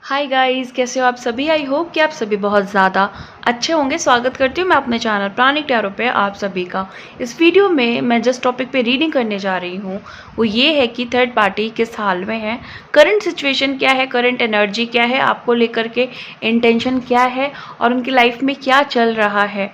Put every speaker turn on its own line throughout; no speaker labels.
Hi guys, कैसे हो आप सभी। आई होप कि आप सभी बहुत ज़्यादा अच्छे होंगे। स्वागत करती हूँ मैं अपने चैनल प्राणिक टैरो पे आप सभी का। इस वीडियो में मैं जिस टॉपिक पे रीडिंग करने जा रही हूँ वो ये है कि थर्ड पार्टी किस हाल में है, करंट सिचुएशन क्या है, करंट एनर्जी क्या है, आपको लेकर के इंटेंशन क्या है और उनकी लाइफ में क्या चल रहा है।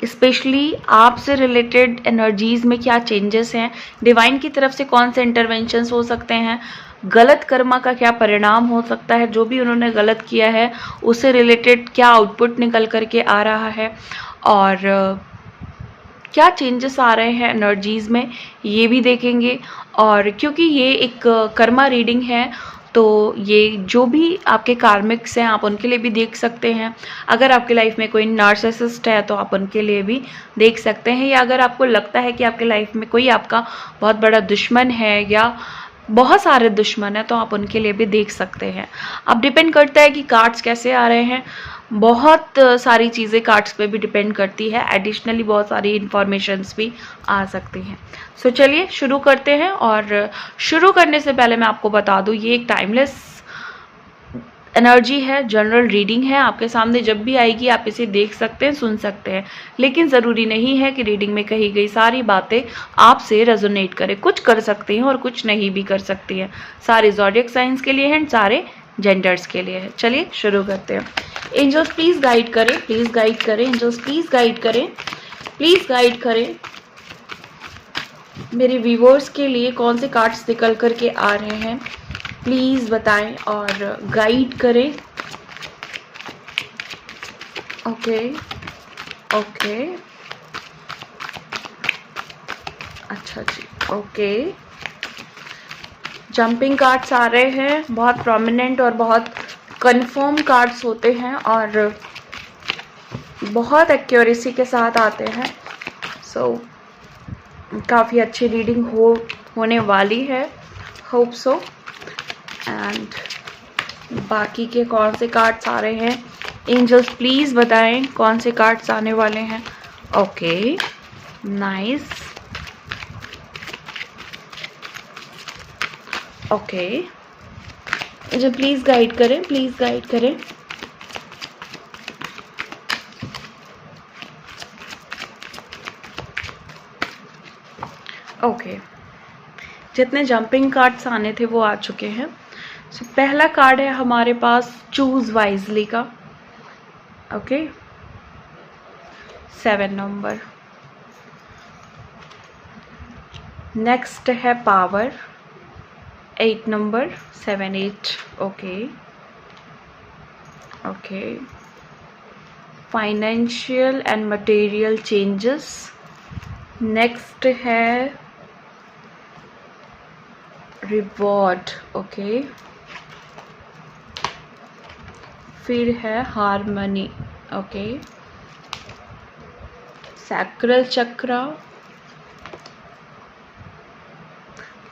स्पेशली आपसे रिलेटेड एनर्जीज में क्या चेंजेस हैं, डिवाइन की तरफ से कौन से इंटरवेंशंस हो सकते हैं, गलत कर्मा का क्या परिणाम हो सकता है, जो भी उन्होंने गलत किया है उससे रिलेटेड क्या आउटपुट निकल करके आ रहा है और क्या चेंजेस आ रहे हैं एनर्जीज में, ये भी देखेंगे। और क्योंकि ये एक कर्मा रीडिंग है तो ये जो भी आपके कार्मिक्स हैं आप उनके लिए भी देख सकते हैं। अगर आपकी लाइफ में कोई नार्सिसिस्ट है तो आप उनके लिए भी देख सकते हैं, या अगर आपको लगता है कि आपकी लाइफ में कोई आपका बहुत बड़ा दुश्मन है या बहुत सारे दुश्मन हैं तो आप उनके लिए भी देख सकते हैं। अब डिपेंड करता है कि कार्ड्स कैसे आ रहे हैं। बहुत सारी चीज़ें कार्ड्स पे भी डिपेंड करती है, एडिशनली बहुत सारी इंफॉर्मेशंस भी आ सकती हैं। सो चलिए शुरू करते हैं। और शुरू करने से पहले मैं आपको बता दूं ये एक टाइमलेस एनर्जी है, जनरल रीडिंग है। आपके सामने जब भी आएगी आप इसे देख सकते हैं, सुन सकते हैं, लेकिन ज़रूरी नहीं है कि रीडिंग में कही गई सारी बातें आपसे रेजोनेट करें। कुछ कर सकती हैं और कुछ नहीं भी कर सकती हैं। सारे ज़ोडिएक साइंस के लिए हैं, सारे जेंडर्स के लिए है। चलिए शुरू करते हैं। एंजल्स प्लीज़ गाइड करें, प्लीज़ गाइड करें, एंजल्स प्लीज़ गाइड करें, प्लीज़ गाइड करें। मेरे व्यूवर्स के लिए कौन से कार्ड्स निकल करके आ रहे हैं प्लीज़ बताएं और गाइड करें। ओके ओके, अच्छा जी, ओके। जंपिंग कार्ड्स आ रहे हैं, बहुत प्रोमिनेंट और बहुत कंफर्म कार्ड्स होते हैं और बहुत एक्यूरेसी के साथ आते हैं। सो काफ़ी अच्छी रीडिंग होने वाली है, होप सो। एंड बाकी के कौन से कार्ड्स आ रहे हैं एंजल्स प्लीज़ बताएं कौन से कार्ड्स आने वाले हैं। Okay, nice, okay. Angel please guide करें, प्लीज़ गाइड करें। ओके, जितने जंपिंग कार्ड्स आने थे वो आ चुके हैं। सो पहला कार्ड है हमारे पास चूज वाइजली का। Okay, 7 number. नेक्स्ट है power, 8 number, 7 8। Okay okay. Financial and material changes. Next है रिवॉर्ड। ओके, फिर है harmony. Okay, sacral chakra,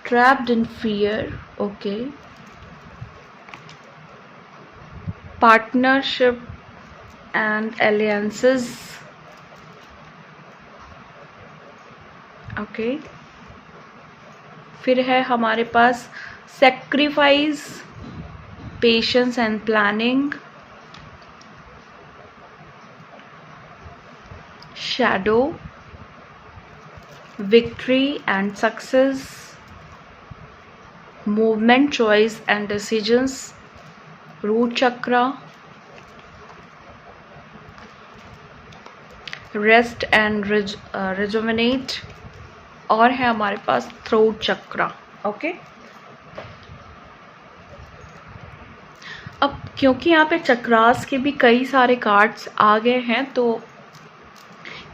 trapped in fear. Okay, partnership and alliances. Okay, फिर है हमारे पास sacrifice, patience and planning, shadow, victory and success, movement, choice and decisions, root chakra, rest and rejuvenate, और है हमारे पास थ्रोट चक्रा। ओके, अब क्योंकि यहाँ पे चक्रास के भी कई सारे कार्ड्स आ गए हैं तो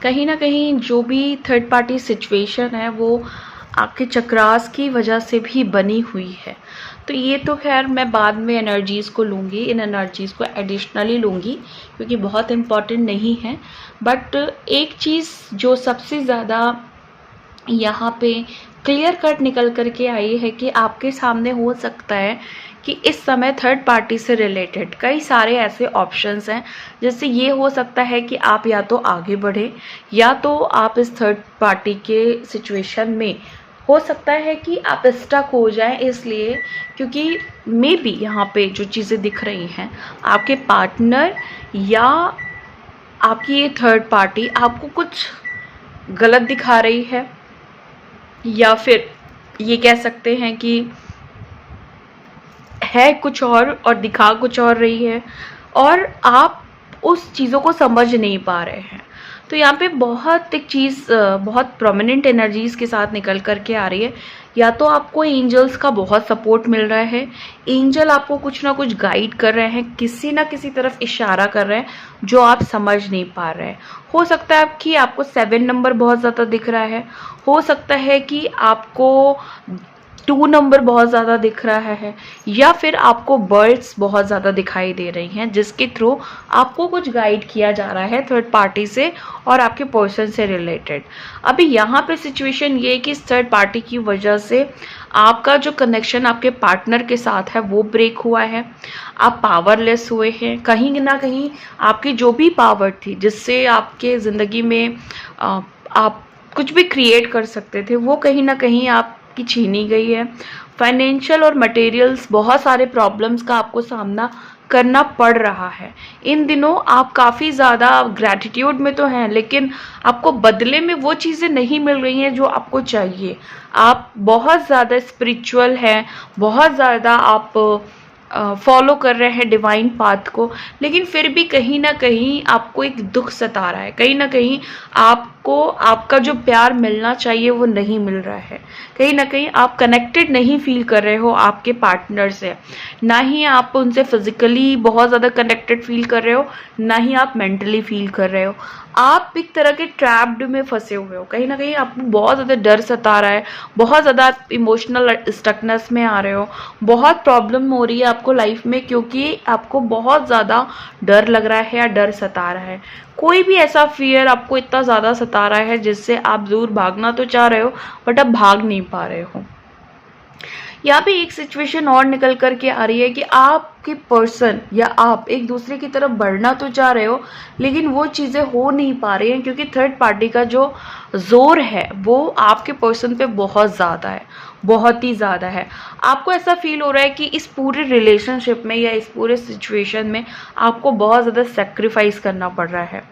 कहीं ना कहीं जो भी थर्ड पार्टी सिचुएशन है वो आपके चक्रास की वजह से भी बनी हुई है। तो ये तो खैर मैं बाद में एनर्जीज़ को लूँगी, इन एनर्जीज़ को एडिशनली लूँगी क्योंकि बहुत इम्पॉर्टेंट नहीं है। बट एक चीज़ जो सबसे ज़्यादा यहाँ पे क्लियर कट निकल करके आई है कि आपके सामने हो सकता है कि इस समय थर्ड पार्टी से रिलेटेड कई सारे ऐसे ऑप्शंस हैं। जैसे ये हो सकता है कि आप या तो आगे बढ़े या तो आप इस थर्ड पार्टी के सिचुएशन में हो सकता है कि आप स्टक हो जाएं, इसलिए क्योंकि मे बी यहाँ पे जो चीज़ें दिख रही हैं, आपके पार्टनर या आपकी ये थर्ड पार्टी आपको कुछ गलत दिखा रही है, या फिर ये कह सकते हैं कि है कुछ और दिखा कुछ और रही है, और आप उस चीज़ों को समझ नहीं पा रहे हैं। तो यहाँ पे बहुत एक चीज़ बहुत प्रोमिनेंट एनर्जीज़ के साथ निकल कर के आ रही है। या तो आपको एंजल्स का बहुत सपोर्ट मिल रहा है, एंजल आपको कुछ ना कुछ गाइड कर रहे हैं, किसी ना किसी तरफ इशारा कर रहे हैं जो आप समझ नहीं पा रहे हैं। हो सकता है कि आपको 7 नंबर बहुत ज़्यादा दिख रहा है, हो सकता है कि आपको 2 नंबर बहुत ज़्यादा दिख रहा है, या फिर आपको बर्ड्स बहुत ज़्यादा दिखाई दे रही हैं जिसके थ्रू आपको कुछ गाइड किया जा रहा है थर्ड पार्टी से और आपके पर्सन से रिलेटेड। अभी यहाँ पे सिचुएशन ये है कि इस थर्ड पार्टी की वजह से आपका जो कनेक्शन आपके पार्टनर के साथ है वो ब्रेक हुआ है, आप पावरलेस हुए हैं। कहीं ना कहीं आपकी जो भी पावर थी जिससे आपके ज़िंदगी में आप कुछ भी क्रिएट कर सकते थे, वो कहीं ना कहीं आपकी छीनी गई है। फाइनेंशियल और मटेरियल्स बहुत सारे प्रॉब्लम्स का आपको सामना करना पड़ रहा है। इन दिनों आप काफ़ी ज़्यादा ग्रैटिट्यूड में तो हैं, लेकिन आपको बदले में वो चीज़ें नहीं मिल रही हैं जो आपको चाहिए। आप बहुत ज़्यादा स्पिरिचुअल हैं, बहुत ज़्यादा आप फॉलो कर रहे हैं डिवाइन पाथ को, लेकिन फिर भी कहीं ना कहीं आपको एक दुख सता रहा है। कहीं ना कहीं आपको आपका जो प्यार मिलना चाहिए वो नहीं मिल रहा है। कहीं ना कहीं आप कनेक्टेड नहीं फील कर रहे हो आपके पार्टनर से, ना ही आप उनसे फिजिकली बहुत ज़्यादा कनेक्टेड फील कर रहे हो, ना ही आप मेंटली फील कर रहे हो। आप एक तरह के ट्रैप्ड में फंसे हुए हो। कहीं ना कहीं आपको बहुत ज़्यादा डर सता रहा है, बहुत ज़्यादा आप इमोशनल स्टकनेस में आ रहे हो, बहुत प्रॉब्लम हो रही है आपको लाइफ में, क्योंकि आपको बहुत ज़्यादा डर लग रहा है या डर सता रहा है। कोई भी ऐसा फियर आपको इतना ज़्यादा सता रहा है जिससे आप दूर भागना तो चाह रहे हो बट आप भाग नहीं पा रहे हो। यहाँ पे एक सिचुएशन और निकल करके आ रही है कि आपके पर्सन या आप एक दूसरे की तरफ बढ़ना तो चाह रहे हो, लेकिन वो चीज़ें हो नहीं पा रही हैं क्योंकि थर्ड पार्टी का जो जोर है वो आपके पर्सन पे बहुत ज़्यादा है, बहुत ही ज़्यादा है। आपको ऐसा फील हो रहा है कि इस पूरे रिलेशनशिप में या इस पूरे सिचुएशन में आपको बहुत ज़्यादा सेक्रीफाइस करना पड़ रहा है।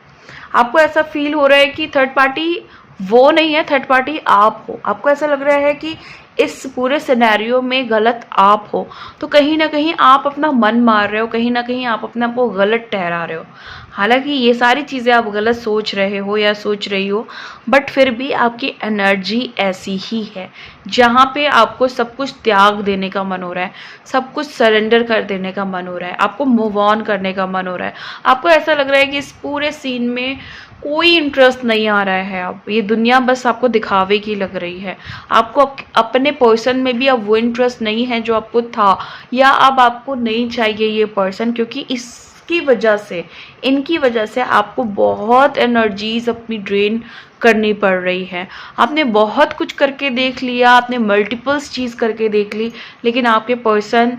आपको ऐसा फील हो रहा है कि थर्ड पार्टी वो नहीं है, थर्ड पार्टी आप हो। आपको ऐसा लग रहा है कि इस पूरे सिनेरियो में गलत आप हो, तो कहीं ना कहीं आप अपना मन मार रहे हो, कहीं ना कहीं आप अपने आप को गलत ठहरा रहे हो। हालांकि ये सारी चीज़ें आप गलत सोच रहे हो या सोच रही हो, बट फिर भी आपकी एनर्जी ऐसी ही है जहाँ पे आपको सब कुछ त्याग देने का मन हो रहा है, सब कुछ सरेंडर कर देने का मन हो रहा है, आपको मूव ऑन करने का मन हो रहा है। आपको ऐसा लग रहा है कि इस पूरे सीन में कोई इंटरेस्ट नहीं आ रहा है। अब ये दुनिया बस आपको दिखावे की लग रही है। आपको अपने पर्सन में भी अब वो इंटरेस्ट नहीं है जो आपको था, या अब आपको नहीं चाहिए ये पर्सन, क्योंकि इसकी वजह से, इनकी वजह से आपको बहुत एनर्जीज अपनी ड्रेन करनी पड़ रही है। आपने बहुत कुछ करके देख लिया, आपने मल्टीपल्स चीज़ करके देख ली, लेकिन आपके पर्सन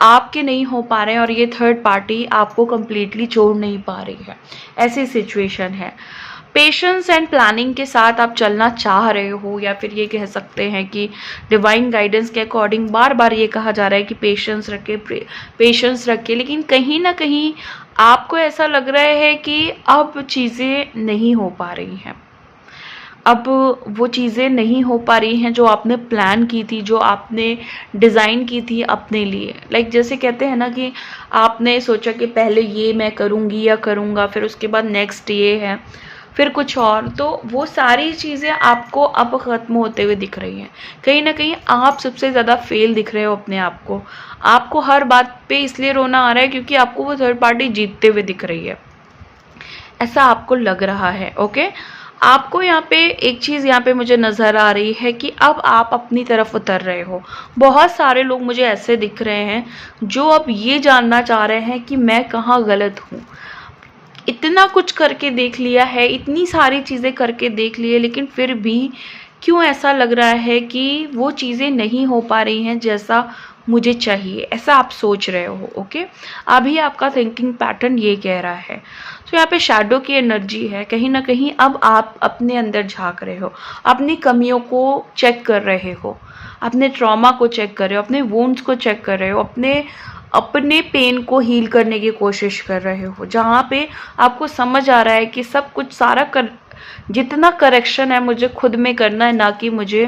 आपके नहीं हो पा रहे हैं और ये थर्ड पार्टी आपको कंप्लीटली छोड़ नहीं पा रही है। ऐसी सिचुएशन है। पेशेंस एंड प्लानिंग के साथ आप चलना चाह रहे हो, या फिर ये कह सकते हैं कि डिवाइन गाइडेंस के अकॉर्डिंग बार बार ये कहा जा रहा है कि पेशेंस रखे, पेशेंस रखे, लेकिन कहीं ना कहीं आपको ऐसा लग रहा है कि अब चीज़ें नहीं हो पा रही हैं। अब वो चीज़ें नहीं हो पा रही हैं जो आपने प्लान की थी, जो आपने डिज़ाइन की थी अपने लिए। लाइक जैसे कहते हैं ना कि आपने सोचा कि पहले ये मैं करूँगी या करूँगा, फिर उसके बाद नेक्स्ट ये है, फिर कुछ और, तो वो सारी चीज़ें आपको अब ख़त्म होते हुए दिख रही हैं। कहीं ना कहीं आप सबसे ज़्यादा फेल दिख रहे हो अपने आप को। आपको हर बात पे इसलिए रोना आ रहा है क्योंकि आपको वो थर्ड पार्टी जीतते हुए दिख रही है, ऐसा आपको लग रहा है। ओके, आपको यहाँ पे एक चीज़ यहाँ पे मुझे नज़र आ रही है कि अब आप अपनी तरफ उतर रहे हो। बहुत सारे लोग मुझे ऐसे दिख रहे हैं जो अब ये जानना चाह रहे हैं कि मैं कहाँ गलत हूँ। इतना कुछ करके देख लिया है, इतनी सारी चीज़ें करके देख लिए, लेकिन फिर भी क्यों ऐसा लग रहा है कि वो चीज़ें नहीं हो पा रही हैं जैसा मुझे चाहिए, ऐसा आप सोच रहे हो। ओके, अभी आपका थिंकिंग पैटर्न ये कह रहा है। तो यहाँ पे शैडो की एनर्जी है, कहीं ना कहीं अब आप अपने अंदर झांक रहे हो, अपनी कमियों को चेक कर रहे हो, अपने ट्रॉमा को चेक कर रहे हो, अपने वुंड्स को चेक कर रहे हो, अपने अपने पेन को हील करने की कोशिश कर रहे हो, जहाँ पे आपको समझ आ रहा है कि सब कुछ जितना करेक्शन है मुझे खुद में करना है, ना कि मुझे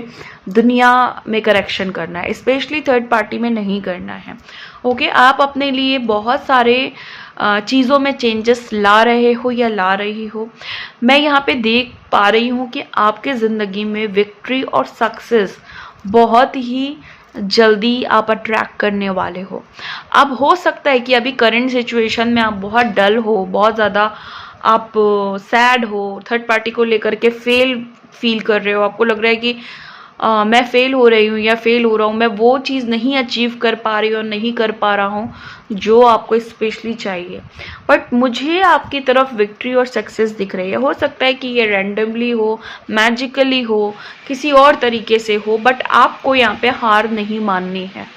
दुनिया में करेक्शन करना है, स्पेशली थर्ड पार्टी में नहीं करना है। ओके, आप अपने लिए बहुत सारे चीज़ों में चेंजेस ला रहे हो या ला रही हो। मैं यहाँ पे देख पा रही हूँ कि आपके ज़िंदगी में विक्ट्री और सक्सेस बहुत ही जल्दी आप अट्रैक्ट करने वाले हो। अब हो सकता है कि अभी करंट सिचुएशन में आप बहुत डल हो, बहुत ज़्यादा आप सैड हो, थर्ड पार्टी को लेकर के फेल फील कर रहे हो, आपको लग रहा है कि मैं फेल हो रही हूँ या फेल हो रहा हूँ, मैं वो चीज़ नहीं अचीव कर पा रही हूँ, नहीं कर पा रहा हूँ जो आपको स्पेशली चाहिए। बट मुझे आपकी तरफ विक्ट्री और सक्सेस दिख रही है। हो सकता है कि ये रैंडमली हो, मैजिकली हो, किसी और तरीके से हो, बट आपको यहाँ पे हार नहीं माननी है।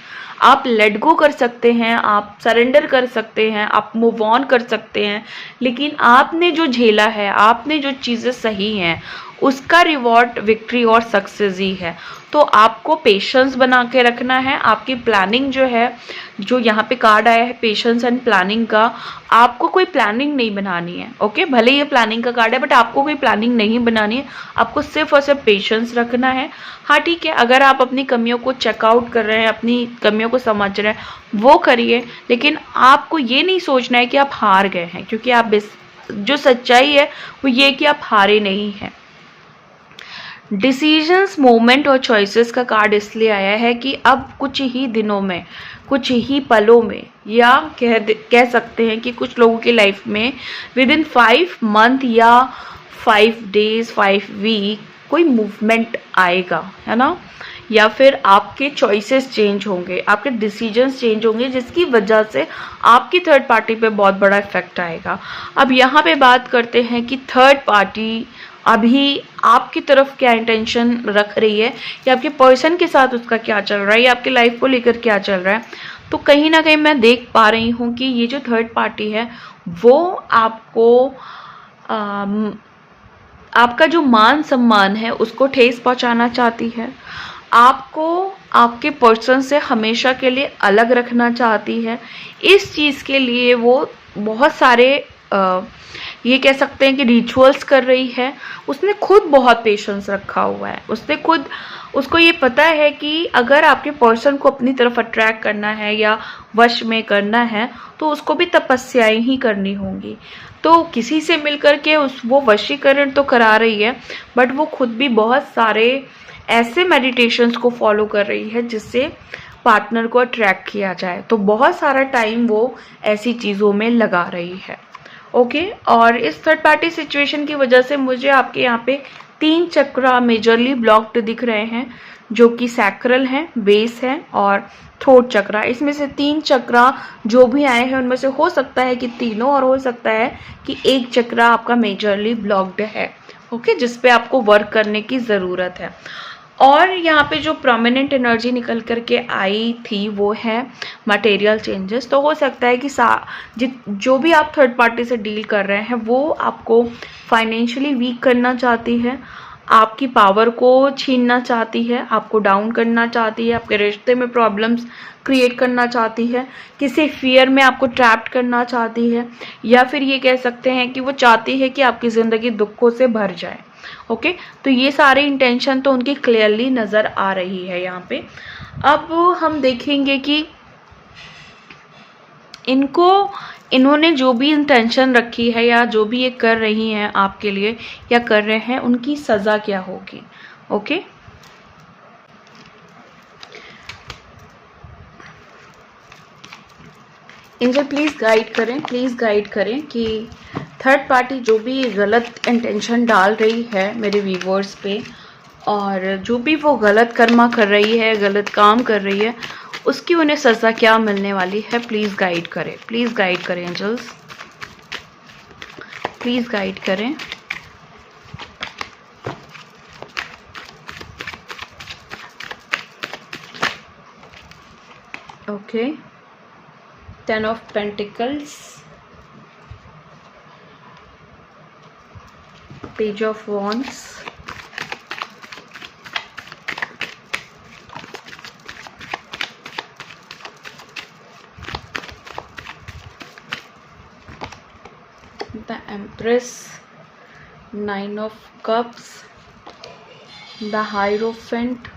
आप लेट गो कर सकते हैं, आप सरेंडर कर सकते हैं, आप मूव ऑन कर सकते हैं, लेकिन आपने जो झेला है, आपने जो चीज़ें सही हैं, उसका रिवॉर्ड विक्ट्री और सक्सेस ही है। तो आपको पेशेंस बना के रखना है। आपकी प्लानिंग जो है, जो यहाँ पे कार्ड आया है पेशेंस एंड प्लानिंग का, आपको कोई प्लानिंग नहीं बनानी है। ओके, भले ये प्लानिंग का कार्ड है बट आपको कोई प्लानिंग नहीं बनानी है, आपको सिर्फ और सिर्फ पेशेंस रखना है। हाँ ठीक है, अगर आप अपनी कमियों को चेकआउट कर रहे हैं, अपनी कमियों को समझ रहे हैं, वो करिए, लेकिन आपको ये नहीं सोचना है कि आप हार गए हैं, क्योंकि आप जो सच्चाई है वो ये कि आप हारे नहीं हैं। डिसीजंस, मोमेंट और चॉइसेस का कार्ड इसलिए आया है कि अब कुछ ही दिनों में, कुछ ही पलों में, या कह सकते हैं कि कुछ लोगों की लाइफ में विद इन 5 मंथ या 5 डेज 5 वीक कोई मूवमेंट आएगा, है ना, या फिर आपके चॉइसेस चेंज होंगे, आपके डिसीजंस चेंज होंगे, जिसकी वजह से आपकी थर्ड पार्टी पे बहुत बड़ा इफेक्ट आएगा। अब यहाँ पे बात करते हैं कि थर्ड पार्टी अभी आपकी तरफ क्या इंटेंशन रख रही है, या आपके पर्सन के साथ उसका क्या चल रहा है, या आपकी लाइफ को लेकर क्या चल रहा है। तो कहीं ना कहीं मैं देख पा रही हूँ कि ये जो थर्ड पार्टी है वो आपको आपका जो मान सम्मान है उसको ठेस पहुंचाना चाहती है, आपको आपके पर्सन से हमेशा के लिए अलग रखना चाहती है। इस चीज़ के लिए वो बहुत सारे ये कह सकते हैं कि रिचुअल्स कर रही है। उसने खुद बहुत पेशेंस रखा हुआ है, उसको ये पता है कि अगर आपके पर्सन को अपनी तरफ अट्रैक्ट करना है या वश में करना है तो उसको भी तपस्याएं ही करनी होंगी। तो किसी से मिलकर के वो वशीकरण तो करा रही है, बट वो खुद भी बहुत सारे ऐसे मेडिटेशंस को फॉलो कर रही है जिससे पार्टनर को अट्रैक्ट किया जाए। तो बहुत सारा टाइम वो ऐसी चीज़ों में लगा रही है। ओके, और इस थर्ड पार्टी सिचुएशन की वजह से मुझे आपके यहाँ पे 3 चक्रा मेजरली ब्लॉक्ड दिख रहे हैं, जो कि सैक्रल हैं, बेस है और थ्रोट चक्रा। इसमें से 3 चक्रा जो भी आए हैं उनमें से हो सकता है कि तीनों, और हो सकता है कि एक चक्रा आपका मेजरली ब्लॉक्ड है। ओके, जिस पे आपको वर्क करने की ज़रूरत है। और यहाँ पे जो प्रोमिनेंट एनर्जी निकल करके आई थी वो है मटेरियल चेंजेस। तो हो सकता है कि जो भी आप थर्ड पार्टी से डील कर रहे हैं वो आपको फाइनेंशियली वीक करना चाहती है, आपकी पावर को छीनना चाहती है, आपको डाउन करना चाहती है, आपके रिश्ते में प्रॉब्लम्स क्रिएट करना चाहती है, किसी फियर में आपको ट्रैप्ड करना चाहती है, या फिर ये कह सकते हैं कि वो चाहती है कि आपकी ज़िंदगी दुखों से भर जाए। ओके, तो ये सारे इंटेंशन तो उनकी क्लियरली नज़र आ रही है यहाँ पे। अब हम देखेंगे कि इन्होंने जो भी इंटेंशन रखी है या जो भी ये कर रही हैं आपके लिए या कर रहे हैं, उनकी सज़ा क्या होगी। ओके, एंजल प्लीज़ गाइड करें कि थर्ड पार्टी जो भी गलत इंटेंशन डाल रही है मेरे व्यूवर्स पे, और जो भी वो गलत कर्मा कर रही है, गलत काम कर रही है, उसकी उन्हें सज़ा क्या मिलने वाली है, प्लीज़ गाइड करें एंजल्स, प्लीज़ गाइड करें। Okay, 10 of pentacles, page of wands, the Empress, 9 of Cups, the Hierophant,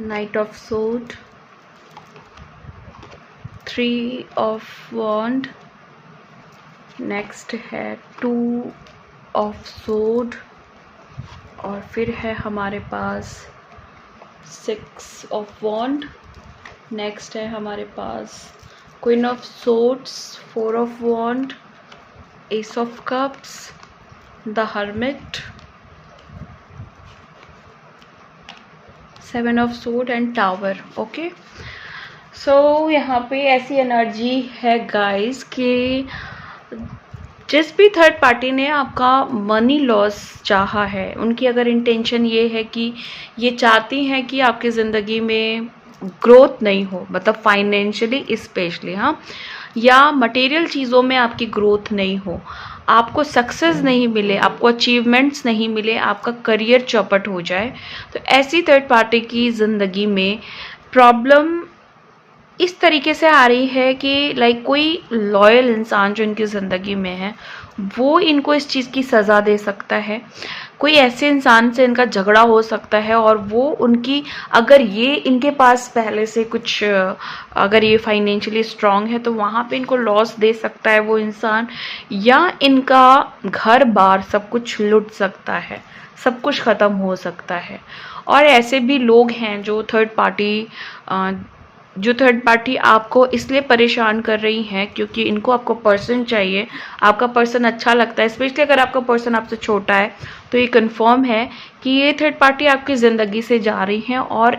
Knight of Sword, 3 of Wand, next है 2 ऑफ Sword, और फिर है हमारे पास 6 ऑफ Wand, नेक्स्ट है हमारे पास Queen of Swords, 4 of Wand, Ace of Cups, the Hermit, 7 of Sword and tower. Okay, so यहाँ पे ऐसी एनर्जी है गाइस कि जिस भी थर्ड पार्टी ने आपका मनी लॉस चाहा है, उनकी अगर इंटेंशन ये है कि ये चाहती हैं कि आपकी ज़िंदगी में ग्रोथ नहीं हो, मतलब फाइनेंशियली स्पेशली, हाँ, या मटेरियल चीज़ों में आपकी ग्रोथ नहीं हो, आपको सक्सेस नहीं मिले, आपको अचीवमेंट्स नहीं मिले, आपका करियर चौपट हो जाए, तो ऐसी थर्ड पार्टी की ज़िंदगी में प्रॉब्लम इस तरीके से आ रही है कि लाइक कोई लॉयल इंसान जो इनकी ज़िंदगी में है वो इनको इस चीज़ की सज़ा दे सकता है, कोई ऐसे इंसान से इनका झगड़ा हो सकता है, और वो उनकी, अगर ये इनके पास पहले से कुछ, अगर ये फाइनेंशियली स्ट्रांग है तो वहाँ पे इनको लॉस दे सकता है वो इंसान, या इनका घर बार सब कुछ लूट सकता है, सब कुछ ख़त्म हो सकता है। और ऐसे भी लोग हैं जो थर्ड पार्टी आपको इसलिए परेशान कर रही हैं क्योंकि इनको आपको पर्सन चाहिए, आपका पर्सन अच्छा लगता है, स्पेशली अगर आपका पर्सन आपसे छोटा है तो ये कंफर्म है कि ये थर्ड पार्टी आपकी ज़िंदगी से जा रही हैं, और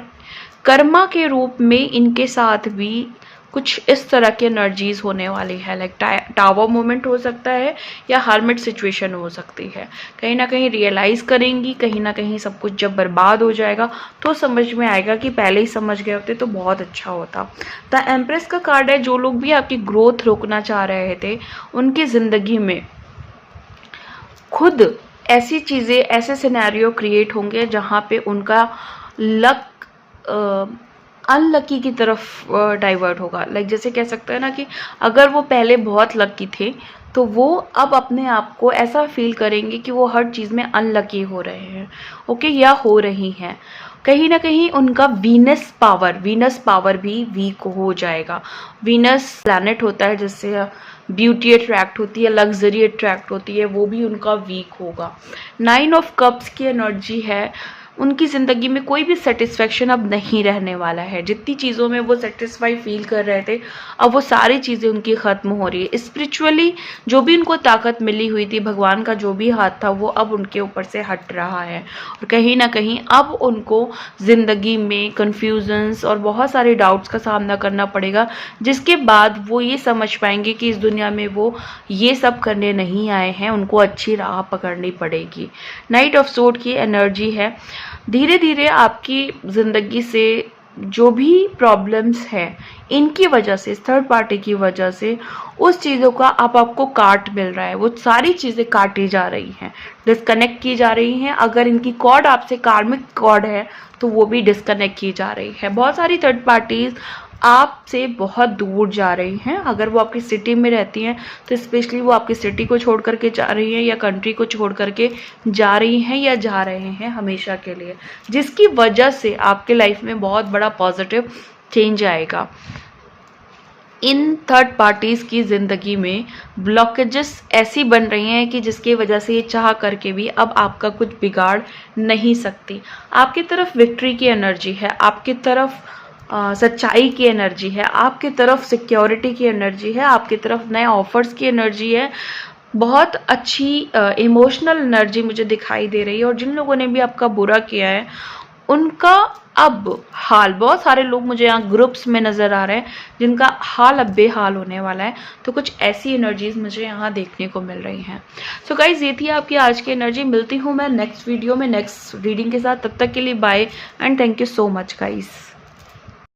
कर्मा के रूप में इनके साथ भी कुछ इस तरह की एनर्जीज होने वाली है, लाइक टावर मोमेंट हो सकता है या हर्मिट सिचुएशन हो सकती है। कहीं ना कहीं रियलाइज़ करेंगी, कहीं ना कहीं सब कुछ जब बर्बाद हो जाएगा तो समझ में आएगा कि पहले ही समझ गए होते तो बहुत अच्छा होता। द एम्प्रेस का कार्ड है, जो लोग भी आपकी ग्रोथ रोकना चाह रहे थे उनकी ज़िंदगी में खुद ऐसी चीज़ें, ऐसे सिनेरियो क्रिएट होंगे जहाँ पे उनका लक अनलकी की तरफ डाइवर्ट होगा। लाइक जैसे कह सकते हैं ना कि अगर वो पहले बहुत लकी थे तो वो अब अपने आप को ऐसा फील करेंगे कि वो हर चीज़ में अनलकी हो रहे हैं, ओके, या हो रही हैं। कहीं ना कहीं उनका वीनस पावर भी वीक हो जाएगा। वीनस प्लैनेट होता है जिससे ब्यूटी अट्रैक्ट होती है, लग्जरी अट्रैक्ट होती है, वो भी उनका वीक होगा। 9 ऑफ कप्स की एनर्जी है, उनकी ज़िंदगी में कोई भी सेटिस्फेक्शन अब नहीं रहने वाला है। जितनी चीज़ों में वो सेटिस्फाई फील कर रहे थे अब वो सारी चीज़ें उनकी ख़त्म हो रही है। स्पिरिचुअली जो भी उनको ताकत मिली हुई थी, भगवान का जो भी हाथ था, वो अब उनके ऊपर से हट रहा है, और कहीं ना कहीं अब उनको ज़िंदगी में कन्फ्यूजन्स और बहुत सारे डाउट्स का सामना करना पड़ेगा, जिसके बाद वो ये समझ पाएंगे कि इस दुनिया में वो ये सब करने नहीं आए हैं, उनको अच्छी राह पकड़नी पड़ेगी। नाइट ऑफ सोर्ड की एनर्जी है, धीरे धीरे आपकी ज़िंदगी से जो भी प्रॉब्लम्स हैं इनकी वजह से, इस थर्ड पार्टी की वजह से, उस चीज़ों का अब आपको काट मिल रहा है, वो सारी चीज़ें काटी जा रही हैं, डिस्कनेक्ट की जा रही हैं। अगर इनकी कॉर्ड आपसे कार्मिक कॉर्ड है तो वो भी डिस्कनेक्ट की जा रही है। बहुत सारी थर्ड पार्टीज आपसे बहुत दूर जा रही हैं। अगर वो आपकी सिटी में रहती हैं तो स्पेशली वो आपकी सिटी को छोड़ करके जा रही हैं, या कंट्री को छोड़ करके जा रही हैं, या जा रहे हैं हमेशा के लिए, जिसकी वजह से आपके लाइफ में बहुत बड़ा पॉजिटिव चेंज आएगा। इन थर्ड पार्टीज की ज़िंदगी में ब्लॉकेजेस ऐसी बन रही हैं कि जिसकी वजह से ये चाह करके भी अब आपका कुछ बिगाड़ नहीं सकती। आपकी तरफ विक्ट्री की एनर्जी है, आपकी तरफ सच्चाई की एनर्जी है, आपकी तरफ सिक्योरिटी की एनर्जी है, आपकी तरफ नए ऑफर्स की एनर्जी है, बहुत अच्छी इमोशनल एनर्जी मुझे दिखाई दे रही है। और जिन लोगों ने भी आपका बुरा किया है उनका अब हाल, बहुत सारे लोग मुझे यहाँ ग्रुप्स में नज़र आ रहे हैं जिनका हाल अब बेहाल होने वाला है। तो कुछ ऐसी एनर्जीज मुझे यहाँ देखने को मिल रही हैं। सो गाइज, ये थी आपकी आज की एनर्जी। मिलती हूँ मैं नेक्स्ट वीडियो में नेक्स्ट रीडिंग के साथ। तब तक के लिए bye and thank you so much guys.